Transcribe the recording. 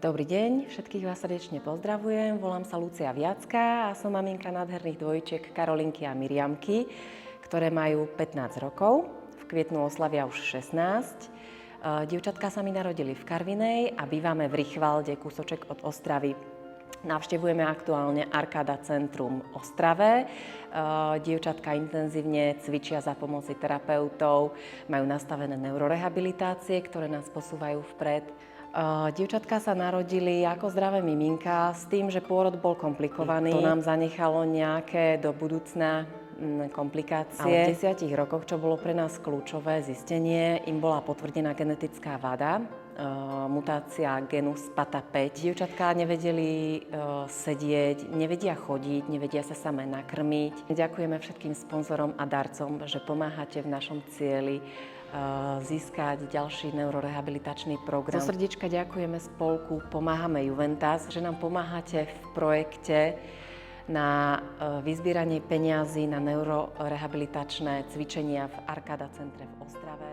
Dobrý deň, všetkých vás srdečne pozdravujem. Volám sa Lucia Viacka a som maminka nádherných dvojčiek Karolinky a Miriamky, ktoré majú 15 rokov. V kvietnu oslavia už 16. Dievčatka sa mi narodili v Karvinej a bývame v Richvalde, kúsoček od Ostravy. Navštevujeme aktuálne Arkáda Centrum Ostrave. Dievčatka intenzívne cvičia za pomoci terapeutov, majú nastavené neurorehabilitácie, ktoré nás posúvajú vpred. Dievčatka sa narodili ako zdravé miminka s tým, že pôrod bol komplikovaný. To nám zanechalo nejaké do budúcna komplikácie. A v 10 rokoch, čo bolo pre nás kľúčové zistenie, im bola potvrdená genetická vada, mutácia genu SPATA5. Dievčatka nevedeli sedieť, nevedia chodiť, nevedia sa samé nakrmiť. Ďakujeme všetkým sponzorom a darcom, že pomáhate v našom cieli získať ďalší neurorehabilitačný program. Zo srdiečka ďakujeme spolku Pomáhame Juventas, že nám pomáhate v projekte na vyzbieranie peňazí na neurorehabilitačné cvičenia v Arkáda centre v Ostrave.